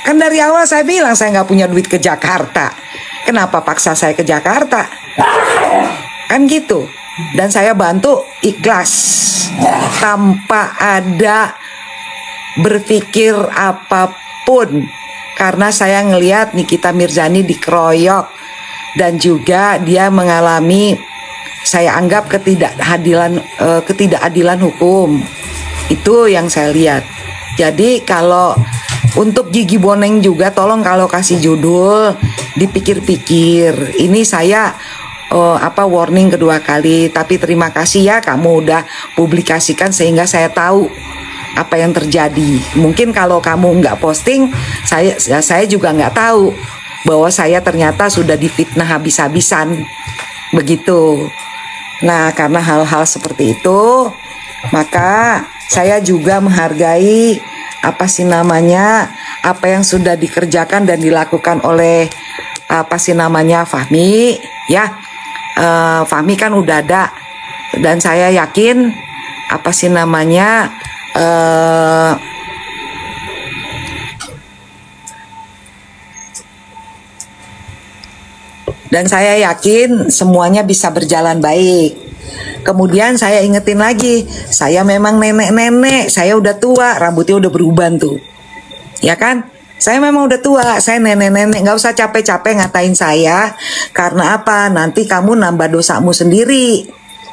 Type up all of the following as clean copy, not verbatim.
Kan dari awal saya bilang saya nggak punya duit ke Jakarta. Kenapa paksa saya ke Jakarta? Kan gitu. Dan saya bantu ikhlas tanpa ada berpikir apapun, karena saya ngelihat Nikita Mirzani dikeroyok dan juga dia mengalami, saya anggap ketidakadilan hukum. Itu yang saya lihat. Jadi kalau untuk Gigi Boneng juga, tolong kalau kasih judul dipikir-pikir. Ini saya warning kedua kali, tapi terima kasih ya kamu udah publikasikan sehingga saya tahu apa yang terjadi. Mungkin kalau kamu nggak posting, saya juga nggak tahu bahwa saya ternyata sudah difitnah habis-habisan begitu. Nah, karena hal-hal seperti itu, maka saya juga menghargai apa yang sudah dikerjakan dan dilakukan oleh Fahmi ya. Fahmi kan udah ada, dan saya yakin dan saya yakin semuanya bisa berjalan baik. Kemudian saya ingetin lagi, saya memang nenek-nenek, saya udah tua, rambutnya udah beruban tuh, ya kan? Saya memang udah tua, saya nenek-nenek, nggak usah capek-capek ngatain saya. Karena apa? Nanti kamu nambah dosamu sendiri.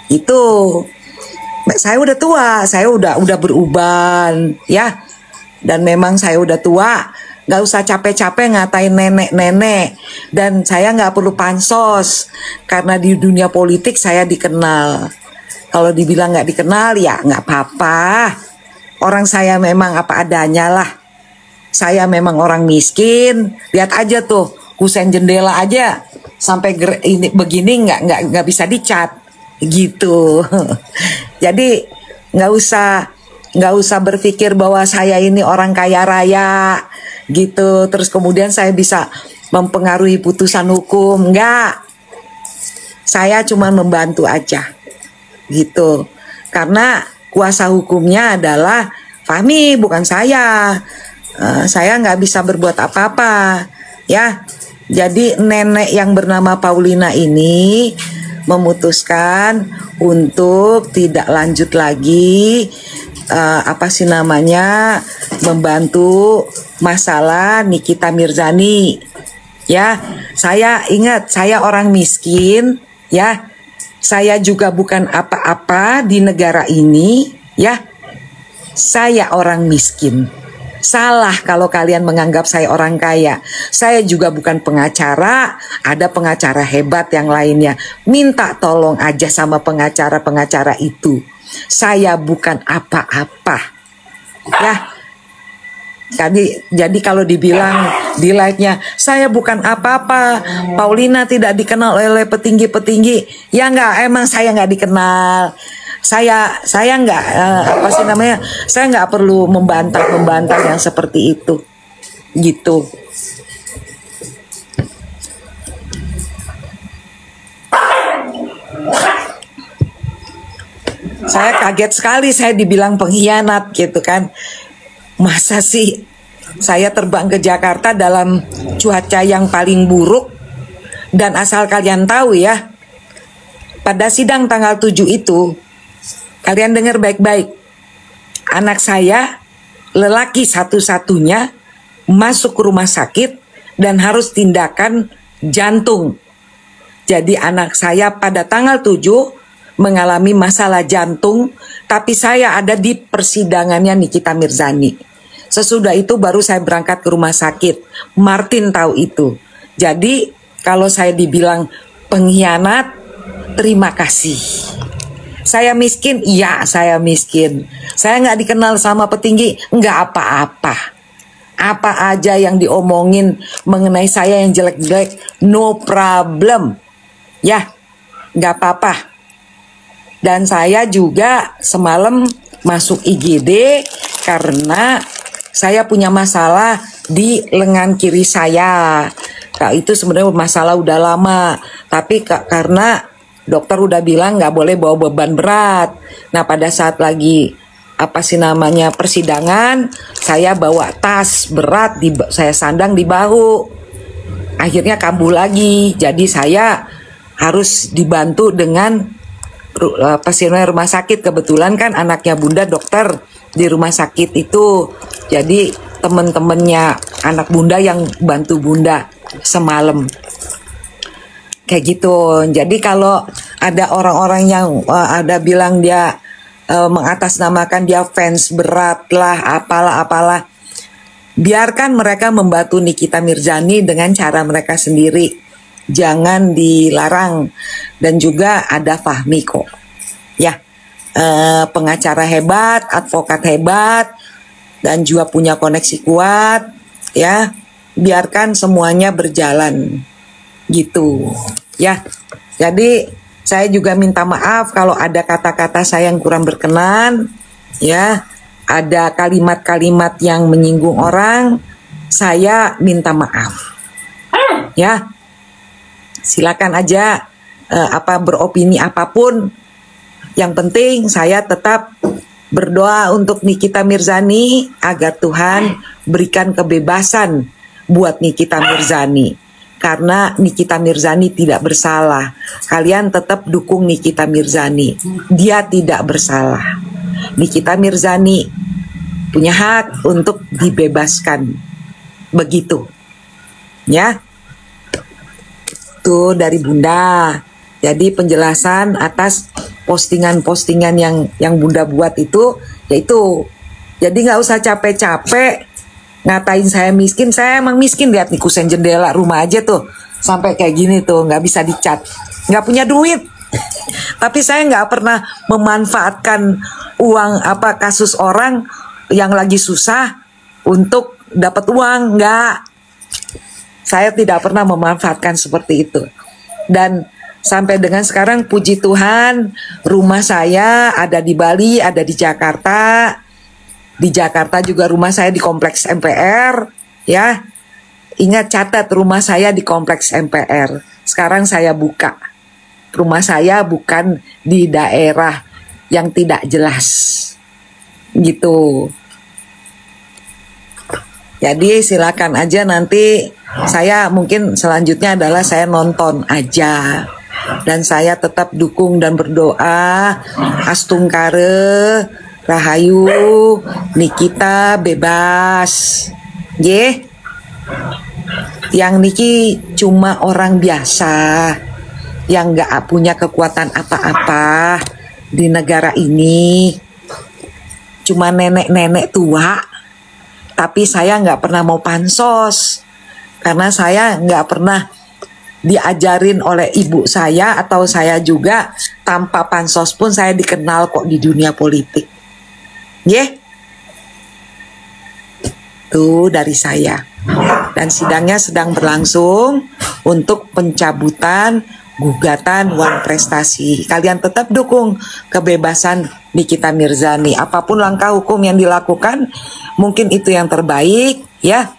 Itu. Saya udah tua, saya udah beruban, ya. Dan memang saya udah tua, nggak usah capek-capek ngatain nenek-nenek. Dan saya nggak perlu pansos, karena di dunia politik saya dikenal. Kalau dibilang nggak dikenal, ya nggak apa-apa. Orang saya memang apa adanya lah. Saya memang orang miskin, lihat aja tuh kusen jendela aja sampai ini begini nggak bisa dicat gitu. Jadi nggak usah berpikir bahwa saya ini orang kaya raya gitu, terus kemudian saya bisa mempengaruhi putusan hukum. Nggak, saya cuma membantu aja gitu, karena kuasa hukumnya adalah Fahmi, bukan saya. Saya nggak bisa berbuat apa-apa, ya. Jadi nenek yang bernama Paulina ini memutuskan untuk tidak lanjut lagi membantu masalah Nikita Mirzani, ya. Saya ingat, saya orang miskin, ya. Saya juga bukan apa-apa di negara ini, ya. Saya orang miskin. Salah kalau kalian menganggap saya orang kaya. Saya juga bukan pengacara, ada pengacara hebat yang lainnya. Minta tolong aja sama pengacara-pengacara itu. Saya bukan apa-apa. Ya. Jadi kalau dibilang di like-nya, saya bukan apa-apa, Paulina tidak dikenal oleh petinggi-petinggi. Ya enggak, emang saya nggak dikenal. Saya nggak saya nggak perlu membantah yang seperti itu gitu. Saya kaget sekali saya dibilang pengkhianat gitu kan. Masa sih saya terbang ke Jakarta dalam cuaca yang paling buruk, dan asal kalian tahu ya, pada sidang tanggal 7 itu, kalian dengar baik-baik, anak saya lelaki satu-satunya masuk ke rumah sakit dan harus tindakan jantung. Jadi anak saya pada tanggal 7 mengalami masalah jantung, tapi saya ada di persidangannya Nikita Mirzani. Sesudah itu baru saya berangkat ke rumah sakit. Martin tahu itu. Jadi kalau saya dibilang pengkhianat, terima kasih. Saya miskin, iya saya miskin. Saya nggak dikenal sama petinggi, nggak apa-apa. Apa aja yang diomongin mengenai saya yang jelek-jelek, no problem. Ya, nggak apa-apa. Dan saya juga semalam masuk IGD karena saya punya masalah di lengan kiri saya. Nah, itu sebenarnya masalah udah lama, tapi karena dokter udah bilang nggak boleh bawa beban berat. Nah, pada saat lagi apa sih namanya persidangan, saya bawa tas berat, saya sandang di bahu. Akhirnya kambuh lagi. Jadi saya harus dibantu dengan pasien rumah sakit. Kebetulan kan anaknya Bunda dokter di rumah sakit itu. Jadi temen-temennya anak Bunda yang bantu Bunda semalam. Kayak gitu. Jadi kalau ada orang-orang yang ada bilang dia mengatasnamakan dia fans berat lah, apalah, biarkan mereka membantu Nikita Mirzani dengan cara mereka sendiri. Jangan dilarang. Dan juga ada Fahmi kok. Ya, pengacara hebat, advokat hebat, dan juga punya koneksi kuat. Ya, biarkan semuanya berjalan. Gitu. Ya, jadi saya juga minta maaf kalau ada kata-kata saya yang kurang berkenan. Ya, ada kalimat-kalimat yang menyinggung orang, saya minta maaf. Ya, silakan aja beropini apapun. Yang penting saya tetap berdoa untuk Nikita Mirzani agar Tuhan berikan kebebasan buat Nikita Mirzani. Karena Nikita Mirzani tidak bersalah. Kalian tetap dukung Nikita Mirzani. Dia tidak bersalah. Nikita Mirzani punya hak untuk dibebaskan. Begitu. Ya. Itu dari Bunda. Jadi penjelasan atas postingan-postingan yang Bunda buat itu, yaitu. Jadi nggak usah capek-capek ngatain saya miskin. Saya emang miskin, lihat nih kusen jendela rumah aja tuh sampai kayak gini tuh, nggak bisa dicat, nggak punya duit. Tapi saya nggak pernah memanfaatkan uang kasus orang yang lagi susah untuk dapat uang, nggak. Saya tidak pernah memanfaatkan seperti itu. Dan sampai dengan sekarang puji Tuhan, rumah saya ada di Bali, ada di Jakarta. Di Jakarta juga rumah saya di kompleks MPR, ya. Ingat, catat, rumah saya di kompleks MPR. Sekarang saya buka. Rumah saya bukan di daerah yang tidak jelas. Gitu. Jadi silakan aja, nanti saya mungkin selanjutnya adalah saya nonton aja. Dan saya tetap dukung dan berdoa Astungkare Rahayu, Nikita bebas. Ye. Yang Niki cuma orang biasa yang gak punya kekuatan apa-apa di negara ini. Cuma nenek-nenek tua. Tapi saya gak pernah mau pansos. Karena saya gak pernah diajarin oleh ibu saya, atau saya juga tanpa pansos pun saya dikenal kok di dunia politik. Itu dari saya. Dan sidangnya sedang berlangsung untuk pencabutan gugatan uang prestasi. Kalian tetap dukung kebebasan Nikita Mirzani. Apapun langkah hukum yang dilakukan, mungkin itu yang terbaik, ya.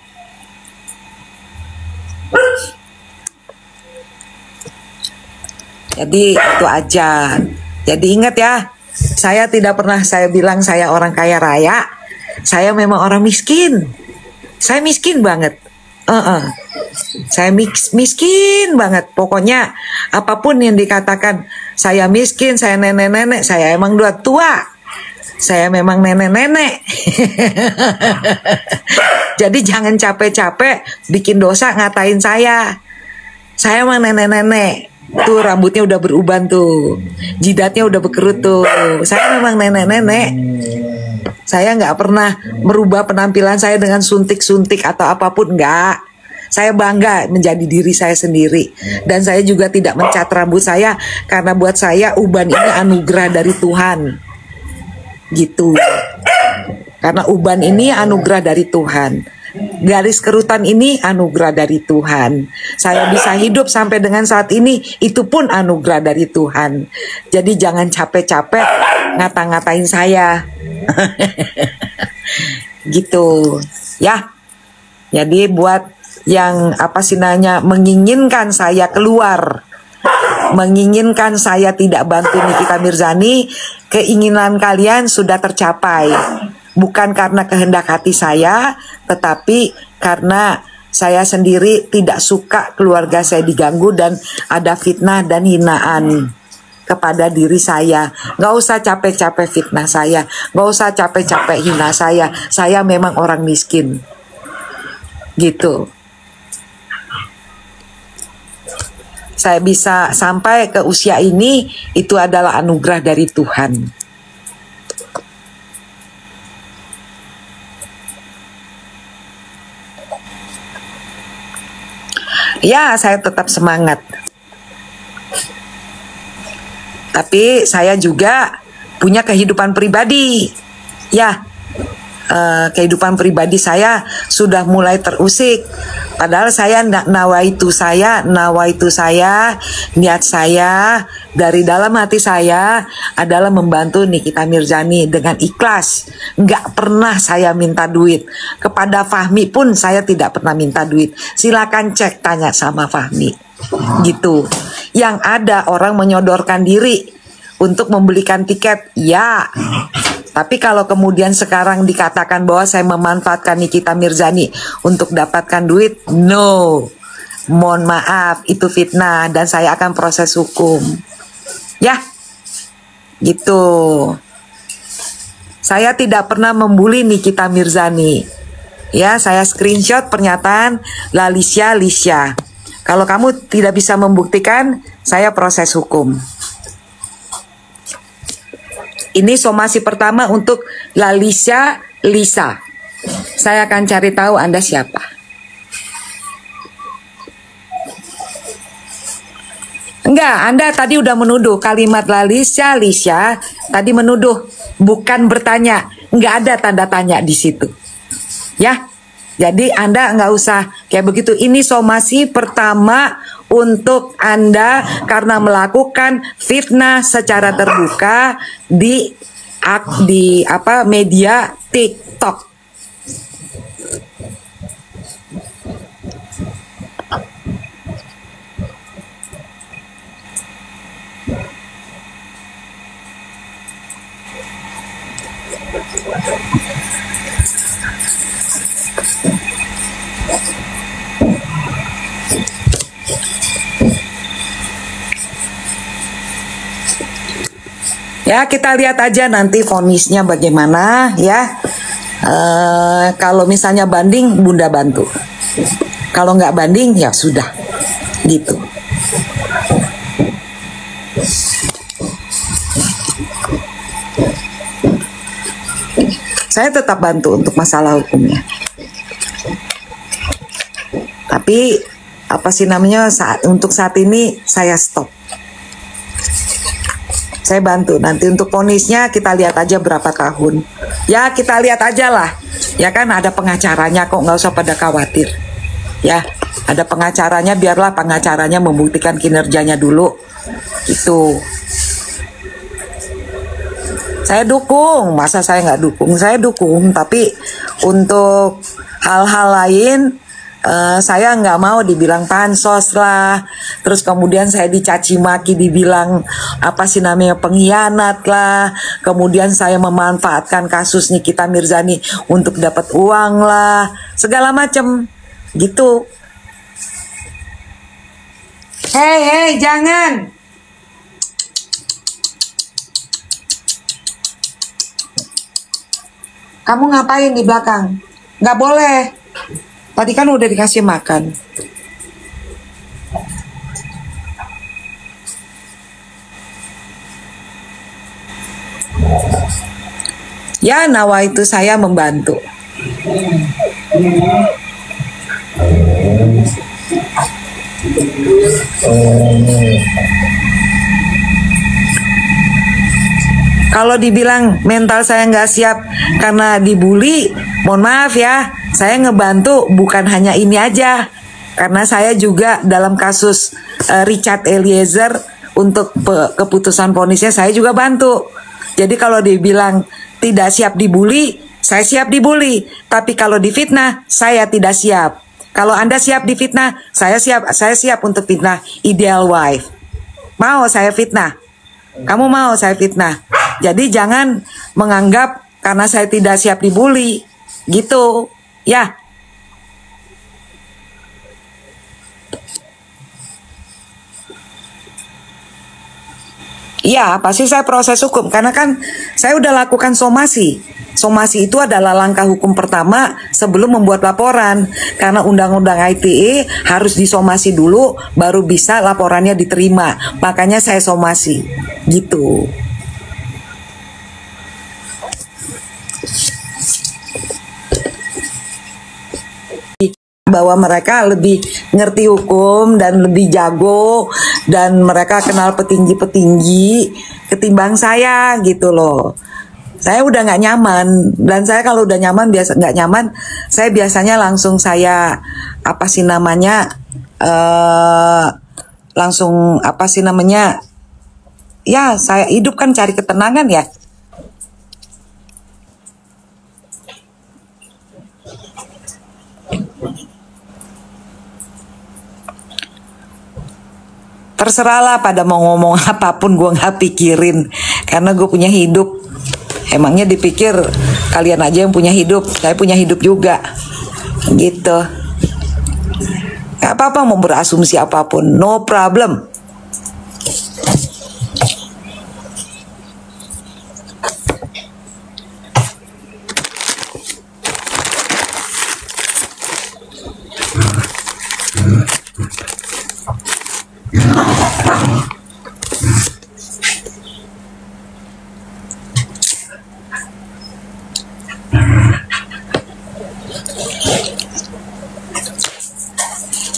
Jadi itu aja. Jadi ingat ya, saya tidak pernah saya bilang saya orang kaya raya. Saya memang orang miskin. Saya miskin banget. Saya miskin banget. Pokoknya apapun yang dikatakan saya miskin, saya nenek-nenek, saya emang udah tua. Saya memang nenek-nenek. Jadi jangan capek-capek bikin dosa ngatain saya. Saya emang nenek-nenek. Tuh rambutnya udah beruban tuh, jidatnya udah berkerut tuh. Saya memang nenek-nenek. Saya nggak pernah merubah penampilan saya dengan suntik-suntik atau apapun, nggak. Saya bangga menjadi diri saya sendiri. Dan saya juga tidak mencat rambut saya, karena buat saya uban ini anugerah dari Tuhan. Gitu. Karena uban ini anugerah dari Tuhan. Garis kerutan ini anugerah dari Tuhan. Saya bisa hidup sampai dengan saat ini, itu pun anugerah dari Tuhan. Jadi jangan capek-capek ngata-ngatain saya. Gitu ya. Jadi buat yang menginginkan saya keluar menginginkan saya tidak bantu Nikita Mirzani, keinginan kalian sudah tercapai. Bukan karena kehendak hati saya, tetapi karena saya sendiri tidak suka keluarga saya diganggu dan ada fitnah dan hinaan kepada diri saya. Gak usah capek-capek fitnah saya, gak usah capek-capek hina saya. Saya memang orang miskin. Gitu. Saya bisa sampai ke usia ini, itu adalah anugerah dari Tuhan. Ya, saya tetap semangat. Tapi saya juga punya kehidupan pribadi. Ya, kehidupan pribadi saya sudah mulai terusik. Padahal saya nawaitu saya, niat saya dari dalam hati saya adalah membantu Nikita Mirzani dengan ikhlas. Nggak pernah saya minta duit. Kepada Fahmi pun saya tidak pernah minta duit. Silakan cek, tanya sama Fahmi. Gitu. Yang ada orang menyodorkan diri untuk membelikan tiket, ya. Tapi kalau kemudian sekarang dikatakan bahwa saya memanfaatkan Nikita Mirzani untuk dapatkan duit, no. Mohon maaf, itu fitnah dan saya akan proses hukum. Ya, gitu. Saya tidak pernah membuli Nikita Mirzani. Ya, saya screenshot pernyataan Lalisya. Kalau kamu tidak bisa membuktikan, saya proses hukum. Ini somasi pertama untuk Lalisya Lisa. Saya akan cari tahu Anda siapa. Enggak, Anda tadi udah menuduh kalimat Lalisya Lisa. Tadi menuduh, bukan bertanya. Enggak ada tanda tanya di situ. Ya, jadi Anda nggak usah kayak begitu. Ini somasi pertama untuk Anda karena melakukan fitnah secara terbuka di media TikTok. Ya, kita lihat aja nanti vonisnya bagaimana ya. Kalau misalnya banding, Bunda bantu. Kalau nggak banding, ya sudah. Gitu. Saya tetap bantu untuk masalah hukumnya. Tapi apa sih namanya, untuk saat ini saya stop. Saya bantu, nanti untuk vonisnya kita lihat aja berapa tahun. Ya, kita lihat aja lah. Ya kan ada pengacaranya kok, nggak usah pada khawatir. Ya, ada pengacaranya, biarlah pengacaranya membuktikan kinerjanya dulu. Itu. Saya dukung, masa saya nggak dukung? Saya dukung, tapi untuk hal-hal lain saya nggak mau dibilang pansos lah, terus kemudian saya dicaci maki, dibilang apa sih namanya pengkhianat lah, kemudian saya memanfaatkan kasus Nikita Mirzani untuk dapat uang lah, segala macam gitu. Hei, jangan. Kamu ngapain di belakang? Nggak boleh. Tadi kan udah dikasih makan. Ya, nawa itu saya membantu. Kalau dibilang mental saya nggak siap karena dibully, mohon maaf ya, saya ngebantu bukan hanya ini aja. Karena saya juga dalam kasus Richard Eliezer untuk keputusan vonisnya saya juga bantu. Jadi kalau dibilang tidak siap dibully, saya siap dibully. Tapi kalau difitnah, saya tidak siap. Kalau Anda siap difitnah, saya siap untuk fitnah ideal wife. Mau saya fitnah? Kamu mau saya fitnah? Jadi jangan menganggap karena saya tidak siap dibully, gitu, ya. Iya, pasti saya proses hukum karena kan saya udah lakukan somasi. Somasi itu adalah langkah hukum pertama sebelum membuat laporan. Karena undang-undang ITE harus disomasi dulu baru bisa laporannya diterima. Makanya saya somasi. Gitu. Bahwa mereka lebih ngerti hukum dan lebih jago dan mereka kenal petinggi-petinggi ketimbang saya gitu loh. Saya udah nggak nyaman dan saya kalau udah nyaman nggak nyaman saya biasanya langsung saya apa sih namanya langsung apa sih namanya ya saya hidup kan cari ketenangan ya. Terserahlah pada mau ngomong apapun gue nggak pikirin karena gue punya hidup. Emangnya dipikir kalian aja yang punya hidup, saya punya hidup juga gitu. Gak apa-apa mau berasumsi apapun, no problem.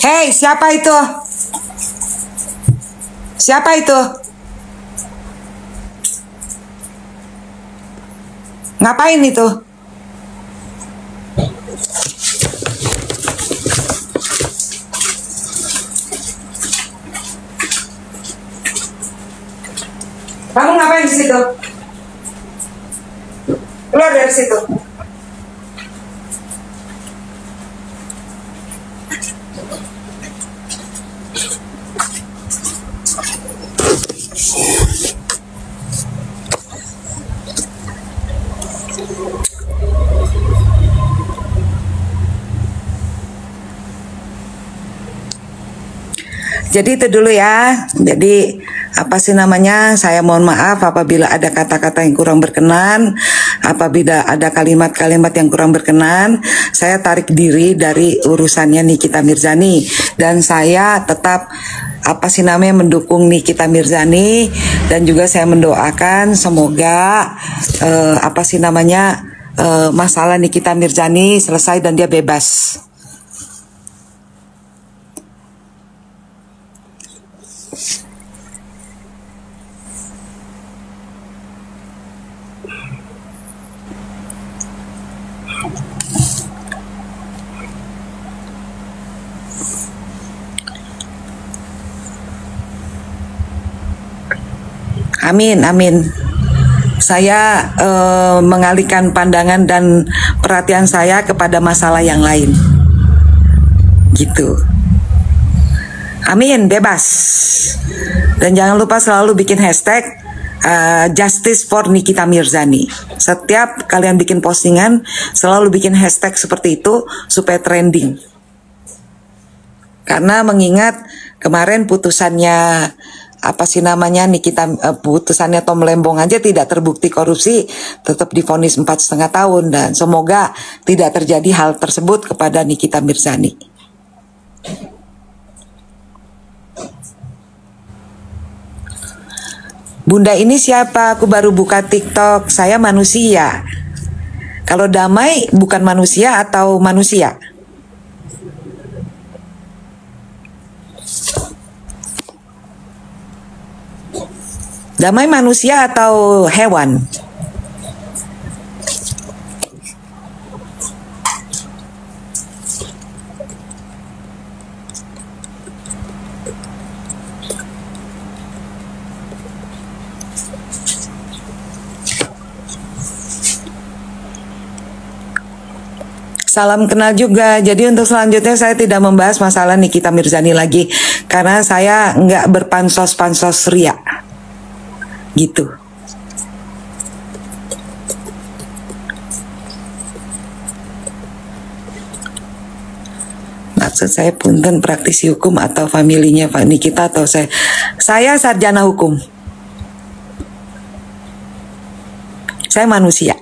Hei, siapa itu? Siapa itu? Ngapain itu? Kamu ngapain di situ? Keluar dari situ. Jadi itu dulu ya. Jadi apa sih namanya? Saya mohon maaf apabila ada kata-kata yang kurang berkenan, apabila ada kalimat-kalimat yang kurang berkenan. Saya tarik diri dari urusannya Nikita Mirzani dan saya tetap apa sih namanya mendukung Nikita Mirzani dan juga saya mendoakan semoga apa sih namanya masalah Nikita Mirzani selesai dan dia bebas. Amin, amin. Saya mengalihkan pandangan dan perhatian saya kepada masalah yang lain. Gitu. Amin, bebas. Dan jangan lupa selalu bikin hashtag Justice for Nikita Mirzani. Setiap kalian bikin postingan, selalu bikin hashtag seperti itu supaya trending. Karena mengingat kemarin putusannya apa sih namanya Nikita putusannya Tom Lembong aja tidak terbukti korupsi, tetap divonis 4,5 tahun dan semoga tidak terjadi hal tersebut kepada Nikita Mirzani. Bunda ini siapa? Aku baru buka TikTok. Saya manusia. Kalau Damai bukan manusia atau manusia? Damai manusia atau hewan? Salam kenal juga. Jadi untuk selanjutnya saya tidak membahas masalah Nikita Mirzani lagi karena saya nggak berpansos-pansos ria gitu. Maksud saya punten praktisi hukum atau familinya Pak Nikita atau saya sarjana hukum. Saya manusia.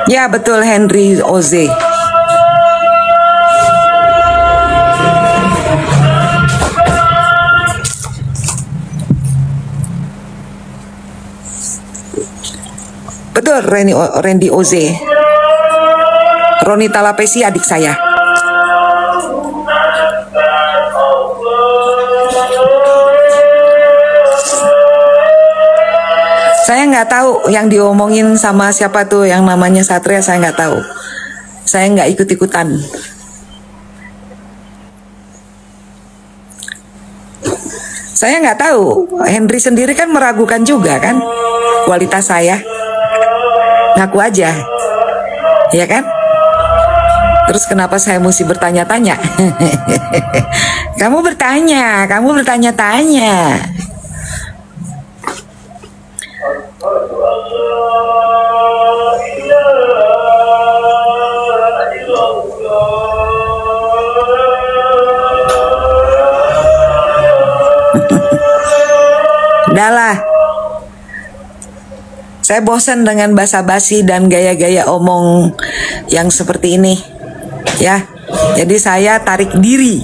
Ya betul, Henry Oze. Betul, Randy Oze. Roni Talapesi adik saya. Saya nggak tahu yang diomongin sama siapa tuh yang namanya Satria, saya nggak tahu. Saya nggak ikut-ikutan. Saya nggak tahu. Henry sendiri kan meragukan juga kan kualitas saya. Ngaku aja, ya kan? Terus kenapa saya mesti bertanya-tanya? Kamu bertanya-tanya. Udahlah, saya bosan dengan basa-basi dan gaya-gaya omong yang seperti ini, ya. Jadi saya tarik diri.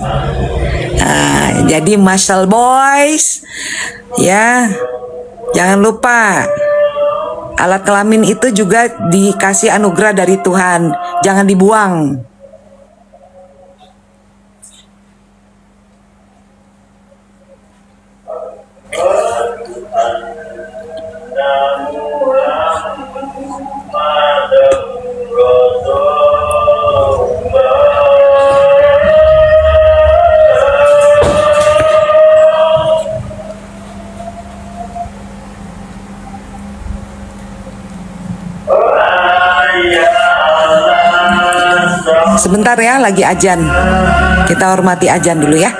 Nah, jadi muscle boys, ya. Jangan lupa, alat kelamin itu juga dikasih anugerah dari Tuhan. Jangan dibuang. Sebentar ya, lagi azan. Kita hormati azan dulu ya.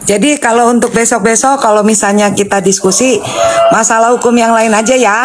Jadi kalau untuk besok-besok, kalau misalnya kita diskusi masalah hukum yang lain aja ya.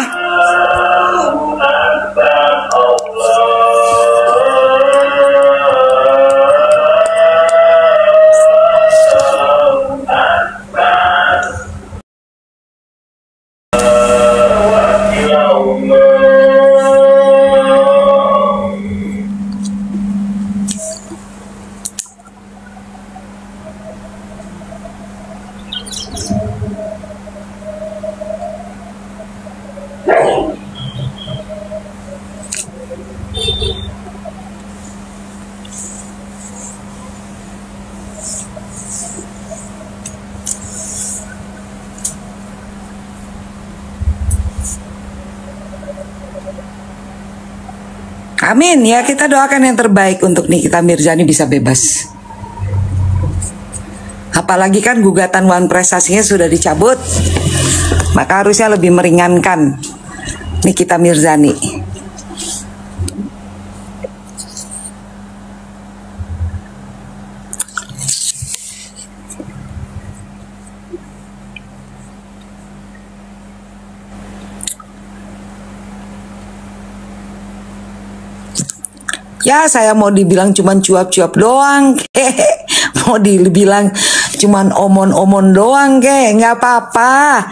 Amin ya, kita doakan yang terbaik untuk Nikita Mirzani bisa bebas. Apalagi kan gugatan wan prestasinya sudah dicabut, maka harusnya lebih meringankan Nikita Mirzani. Ya, saya mau dibilang cuman cuap-cuap doang, mau dibilang cuman omon-omon doang, nggak apa-apa.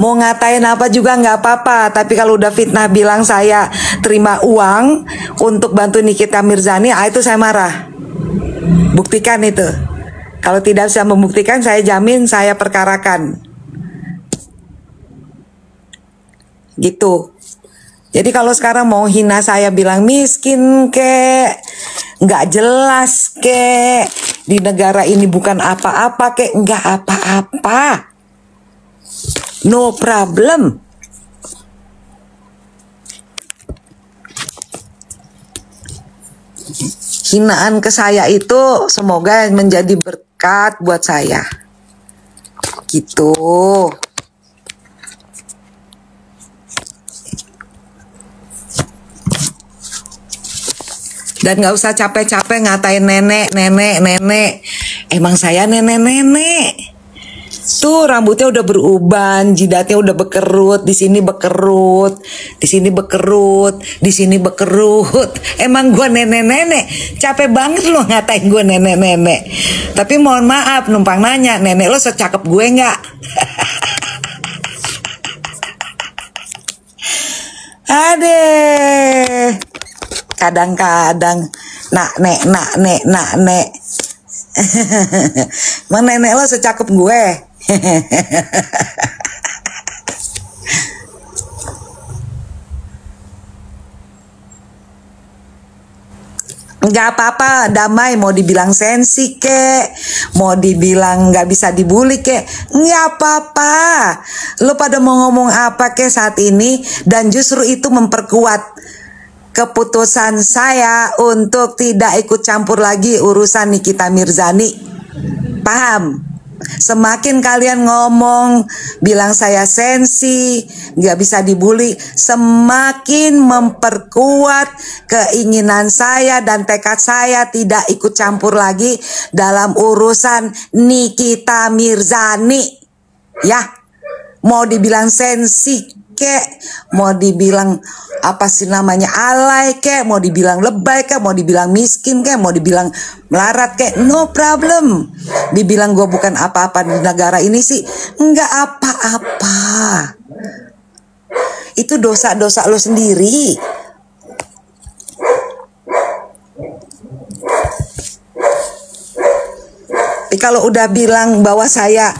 Mau ngatain apa juga nggak apa-apa. Tapi kalau udah fitnah bilang saya terima uang untuk bantu Nikita Mirzani, itu saya marah. Buktikan itu. Kalau tidak bisa membuktikan, saya jamin saya perkarakan. Gitu. Jadi kalau sekarang mau hina saya bilang miskin nggak jelas di negara ini bukan apa-apa nggak apa-apa, no problem. Hinaan ke saya itu semoga menjadi berkat buat saya, gitu. Dan gak usah capek-capek ngatain nenek. Emang saya nenek. Tuh rambutnya udah beruban, jidatnya udah bekerut, di sini bekerut, di sini bekerut, di sini bekerut. Emang gue nenek. Capek banget lo ngatain gue nenek. Tapi mohon maaf, numpang nanya, nenek lo secakep gue nggak? Adeh. Kadang-kadang nek. Emang nenek lo secakep gue? Nggak apa-apa, damai. Mau dibilang sensi mau dibilang nggak bisa dibully nggak apa-apa. Lo pada mau ngomong apa saat ini, dan justru itu memperkuat keputusan saya untuk tidak ikut campur lagi urusan Nikita Mirzani. Paham? Semakin kalian ngomong bilang saya sensi, nggak bisa dibully, semakin memperkuat keinginan saya dan tekad saya tidak ikut campur lagi dalam urusan Nikita Mirzani. Ya, mau dibilang sensi mau dibilang apa sih namanya alay mau dibilang lebay mau dibilang miskin mau dibilang melarat no problem. Dibilang gue bukan apa-apa di negara ini sih nggak apa-apa. Itu dosa-dosa lo sendiri. Tapi kalau udah bilang bahwa saya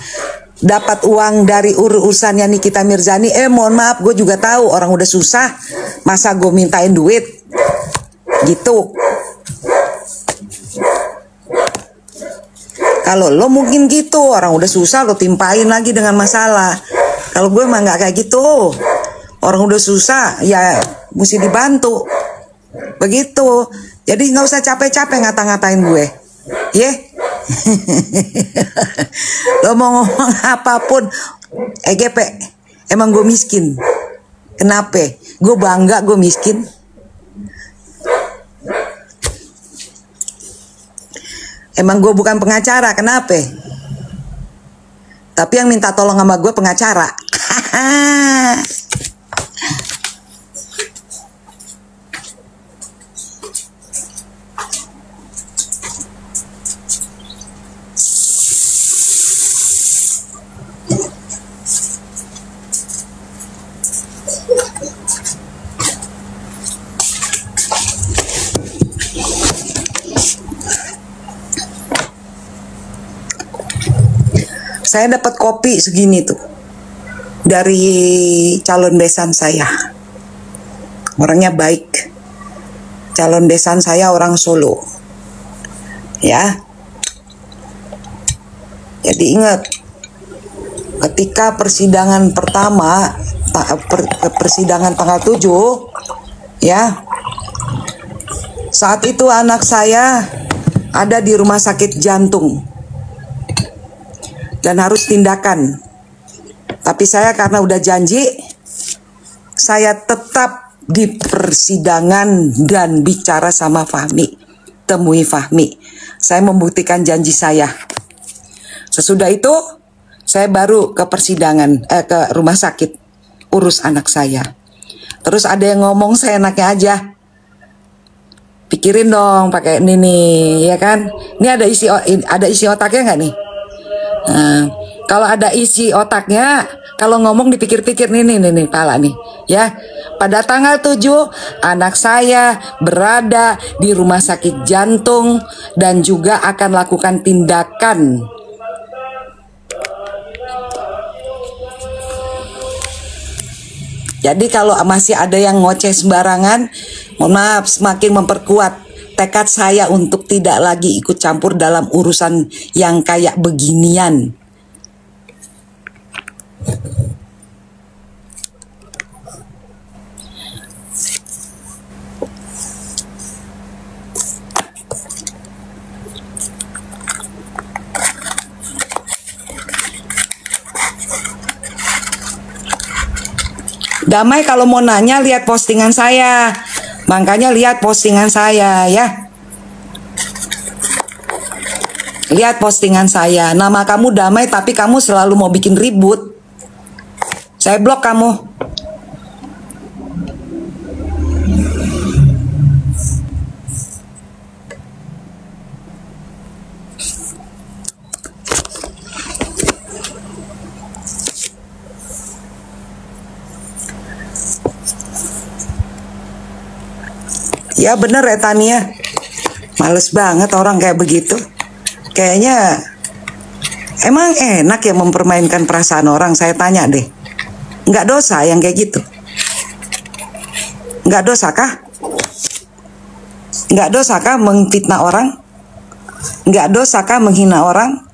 dapat uang dari urusannya Nikita Mirzani, mohon maaf, gue juga tahu orang udah susah, masa gue mintain duit gitu. Kalau lo mungkin gitu, orang udah susah lo timpain lagi dengan masalah. Kalau gue emang nggak kayak gitu, orang udah susah ya mesti dibantu begitu. Jadi nggak usah capek-capek ngata-ngatain gue, Lo mau ngomong apapun, EGP, emang gue miskin. Kenapa? Gue bangga gue miskin. Emang gue bukan pengacara, kenapa? Tapi yang minta tolong sama gue pengacara. Saya dapat kopi segini tuh dari calon besan saya. Orangnya baik. Calon besan saya orang Solo. Ya. Jadi ingat, ketika persidangan pertama, persidangan tanggal 7, ya, Saat itu anak saya ada di rumah sakit jantung dan harus tindakan. Tapi saya karena udah janji, saya tetap di persidangan dan bicara sama Fahmi. Temui Fahmi. Saya membuktikan janji saya. Sesudah itu, saya baru ke persidangan, ke rumah sakit, urus anak saya. Terus ada yang ngomong seenaknya aja. Pikirin dong pakai ini nih, ya kan? Ini ada isi otaknya nggak nih? Nah, kalau ada isi otaknya, kalau ngomong dipikir-pikir nih pala nih, ya. Pada tanggal 7 anak saya berada di rumah sakit jantung dan juga akan lakukan tindakan. Jadi kalau masih ada yang ngoceh sembarangan, mohon maaf, semakin memperkuat tekad saya untuk tidak lagi ikut campur dalam urusan yang kayak beginian. Damai kalau mau nanya lihat postingan saya. Makanya lihat postingan saya ya. Lihat postingan saya. Nama kamu Damai tapi kamu selalu mau bikin ribut. Saya blok kamu. Ya bener ya Tania. Males banget orang kayak begitu. Kayaknya emang enak ya mempermainkan perasaan orang. Saya tanya deh. Nggak dosa yang kayak gitu? Nggak dosa kah? Nggak dosa kah memfitnah orang? Nggak dosa kah menghina orang?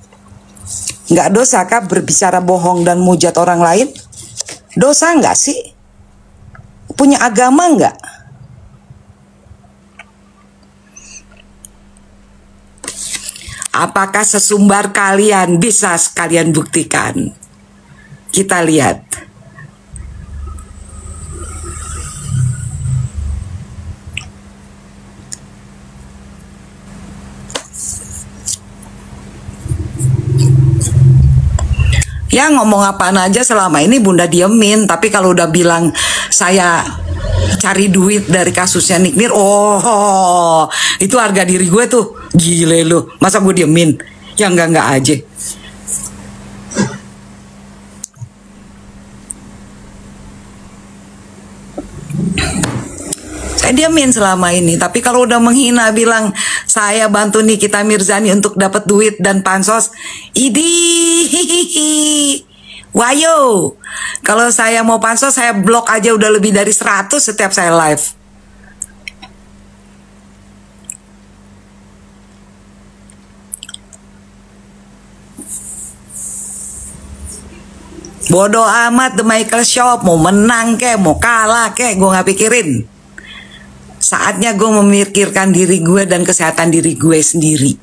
Nggak dosa kah berbicara bohong dan mujat orang lain? Dosa nggak sih? Punya agama nggak? Apakah sesumbar kalian bisa sekalian buktikan? Kita lihat. Ya ngomong apaan aja selama ini Bunda diemin. Tapi kalau udah bilang saya cari duit dari kasusnya Nick Nir, oh itu harga diri gue tuh. Gile lu, masa gue diemin? Ya enggak aja. Saya diemin selama ini. Tapi kalau udah menghina bilang saya bantu Nikita Mirzani untuk dapat duit dan pansos, idih, wayo. Kalau saya mau pansos saya blok aja udah lebih dari 100 setiap saya live. Bodoh amat The Michael Shop, mau menang kek, mau kalah kek, gue gak pikirin. Saatnya gue memikirkan diri gue dan kesehatan diri gue sendiri.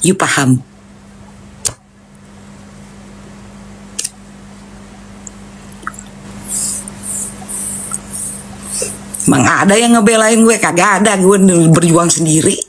You paham? Emang ada yang ngebelain gue? Kagak ada, gue berjuang sendiri.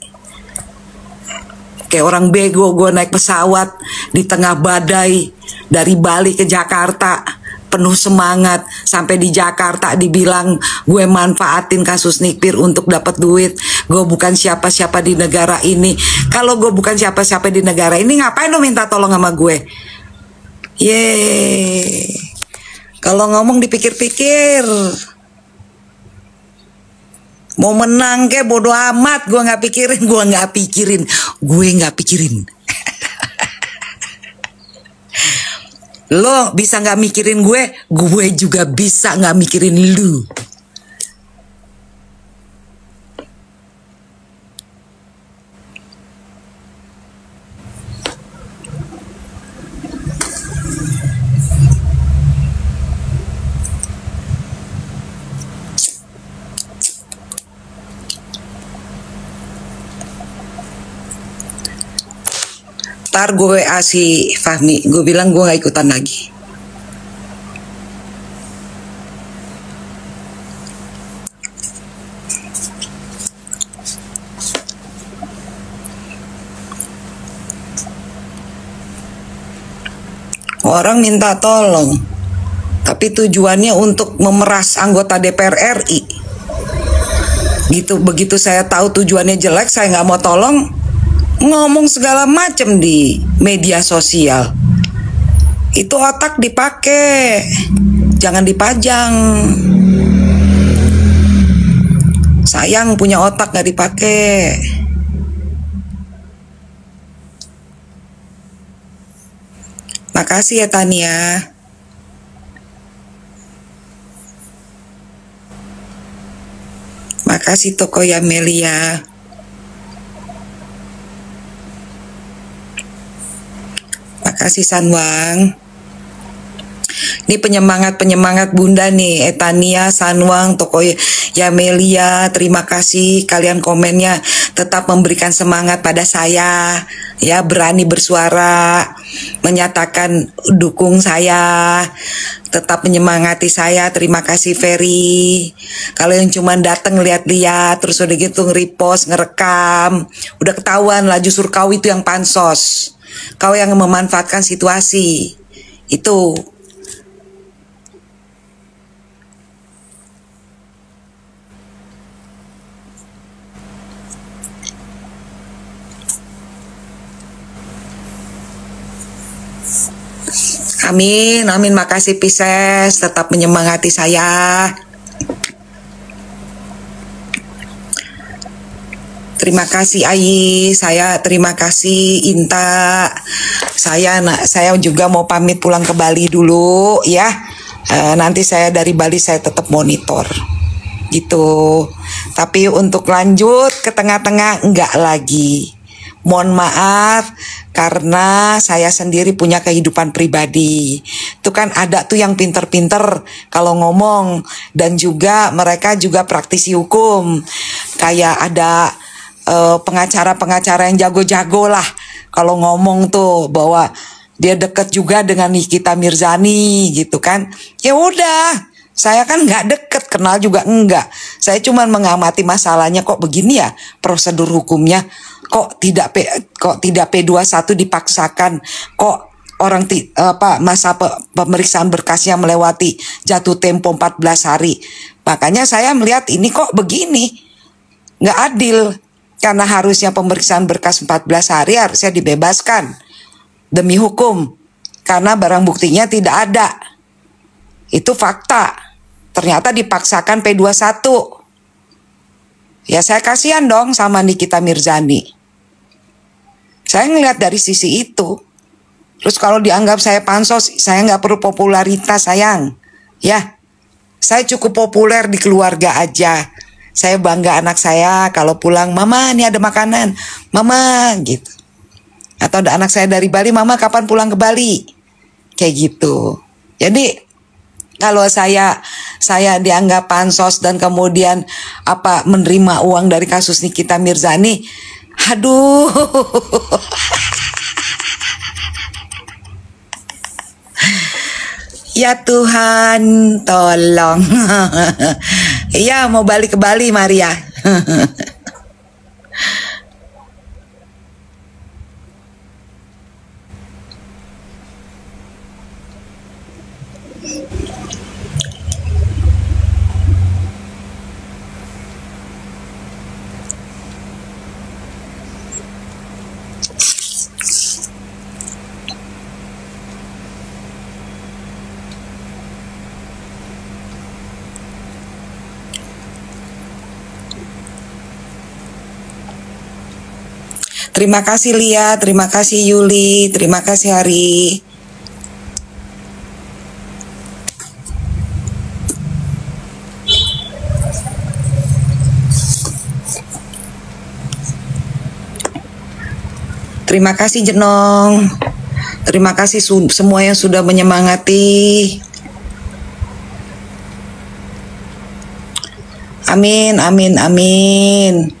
Kayak orang bego, gue naik pesawat di tengah badai dari Bali ke Jakarta, penuh semangat. Sampai di Jakarta dibilang gue manfaatin kasus Nikpir untuk dapat duit. Gue bukan siapa-siapa di negara ini. Kalau gue bukan siapa-siapa di negara ini, ngapain lo minta tolong sama gue? Yeay. Kalau ngomong dipikir-pikir. Mau menang ke bodo amat, gue nggak pikirin. Lo bisa nggak mikirin gue juga bisa nggak mikirin lu. Ntar gue WA si Fahmi, gue bilang gue gak ikutan lagi. Orang minta tolong, tapi tujuannya untuk memeras anggota DPR RI. Gitu, begitu saya tahu tujuannya jelek, saya nggak mau tolong, ngomong segala macam di media sosial. Itu otak dipakai, jangan dipajang. Sayang punya otak nggak dipakai. Makasih ya Tania. Makasih Toko Yamelia. Makasih Sanwang. Ini penyemangat Bunda nih, Etania, Sanwang, Toko Yamelia, terima kasih kalian komennya tetap memberikan semangat pada saya, ya, berani bersuara, menyatakan dukung saya, tetap menyemangati saya. Terima kasih Ferry. Kalau yang cuma datang lihat-lihat terus udah gitu nge-repost, ngerekam, udah ketahuan lah justru kau itu yang pansos, kau yang memanfaatkan situasi itu. Amin, amin. Makasih Pisces, tetap menyemangati saya. Terima kasih Ayi, saya terima kasih Inta. Saya juga mau pamit pulang ke Bali dulu ya. Nanti saya dari Bali saya tetap monitor gitu. Tapi untuk lanjut ke tengah-tengah enggak lagi. Mohon maaf karena saya sendiri punya kehidupan pribadi. Itu kan ada tuh yang pinter-pinter kalau ngomong, dan juga mereka juga praktisi hukum. Kayak ada pengacara-pengacara yang jago-jago lah kalau ngomong tuh bahwa dia deket juga dengan Nikita Mirzani gitu kan. Ya udah, saya kan nggak deket, kenal juga enggak. Saya cuma mengamati masalahnya, kok begini ya prosedur hukumnya. Kok tidak P21 dipaksakan, kok orang masa pemeriksaan berkasnya melewati jatuh tempo 14 hari. Makanya saya melihat ini kok begini, nggak adil, karena harusnya pemeriksaan berkas 14 hari harusnya dibebaskan demi hukum karena barang buktinya tidak ada. Itu fakta. Ternyata dipaksakan P21. Ya saya kasihan dong sama Nikita Mirzani. Saya ngelihat dari sisi itu. Terus kalau dianggap saya pansos, saya nggak perlu popularitas sayang. Ya, saya cukup populer di keluarga aja. Saya bangga anak saya kalau pulang, mama ini ada makanan, mama gitu. Atau ada anak saya dari Bali, mama kapan pulang ke Bali? Kayak gitu. Jadi kalau saya dianggap pansos dan kemudian menerima uang dari kasus Nikita Mirzani, aduh. Ya Tuhan, tolong. Iya, mau balik ke Bali, Maria. Terima kasih Lia, terima kasih Yuli, terima kasih Hari. Terima kasih Jenong. Terima kasih semua yang sudah menyemangati. Amin, amin, amin.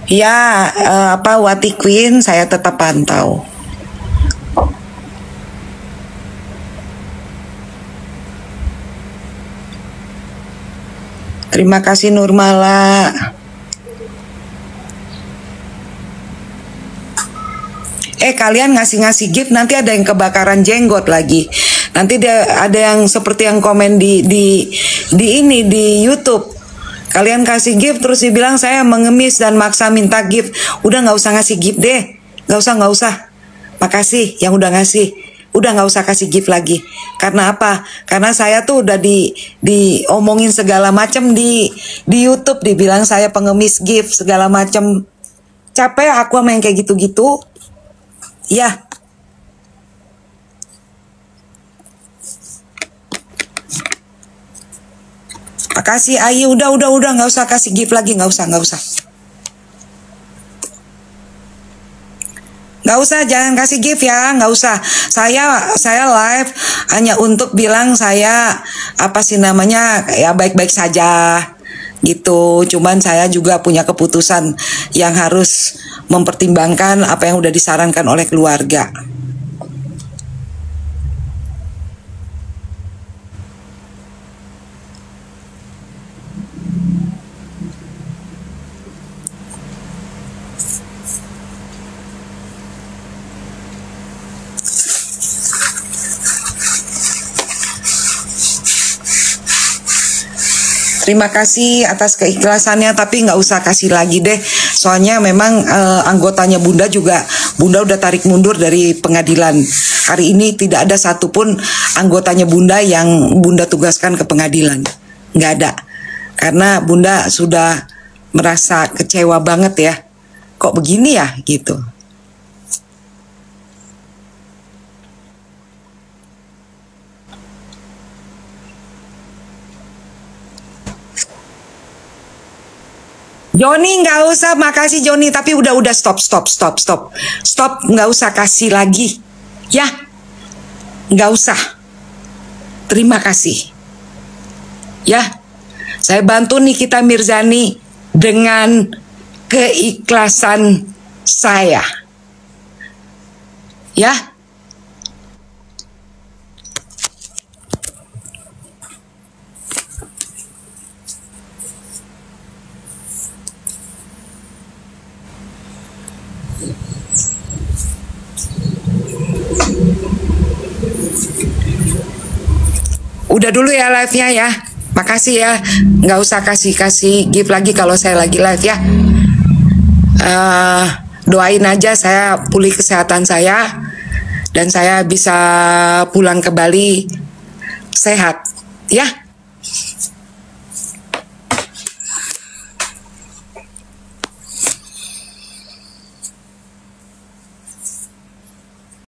Ya, apa Wati Queen saya tetap pantau. Terima kasih Nurmala. Kalian ngasih-ngasih gift, nanti ada yang kebakaran jenggot lagi. Nanti ada yang seperti yang komen di YouTube. Kalian kasih gift terus dibilang saya mengemis dan maksa minta gift. Udah nggak usah ngasih gift deh. Nggak usah. Makasih yang udah ngasih. Udah nggak usah kasih gift lagi. Karena apa? Karena saya tuh udah diomongin segala macam di YouTube, dibilang saya pengemis gift segala macam. Capek aku sama yang kayak gitu-gitu. Ya. Makasih Ayu, udah nggak usah kasih gift lagi, nggak usah. Nggak usah, jangan kasih gift ya, nggak usah. Saya live hanya untuk bilang saya apa sih namanya ya baik-baik saja gitu. Cuman saya juga punya keputusan yang harus mempertimbangkan apa yang udah disarankan oleh keluarga. Terima kasih atas keikhlasannya, tapi nggak usah kasih lagi deh. Soalnya memang anggotanya Bunda juga, Bunda udah tarik mundur dari pengadilan. Hari ini tidak ada satupun anggotanya Bunda yang Bunda tugaskan ke pengadilan. Nggak ada. Karena Bunda sudah merasa kecewa banget ya. Kok begini ya gitu. Joni nggak usah, makasih Joni, tapi udah stop, nggak usah kasih lagi, ya, nggak usah, terima kasih, ya, saya bantu Nikita Mirzani dengan keikhlasan saya, ya. Udah dulu ya live-nya ya. Makasih ya. Nggak usah kasih gift lagi kalau saya lagi live ya. Doain aja saya pulih kesehatan saya dan saya bisa pulang ke Bali sehat ya.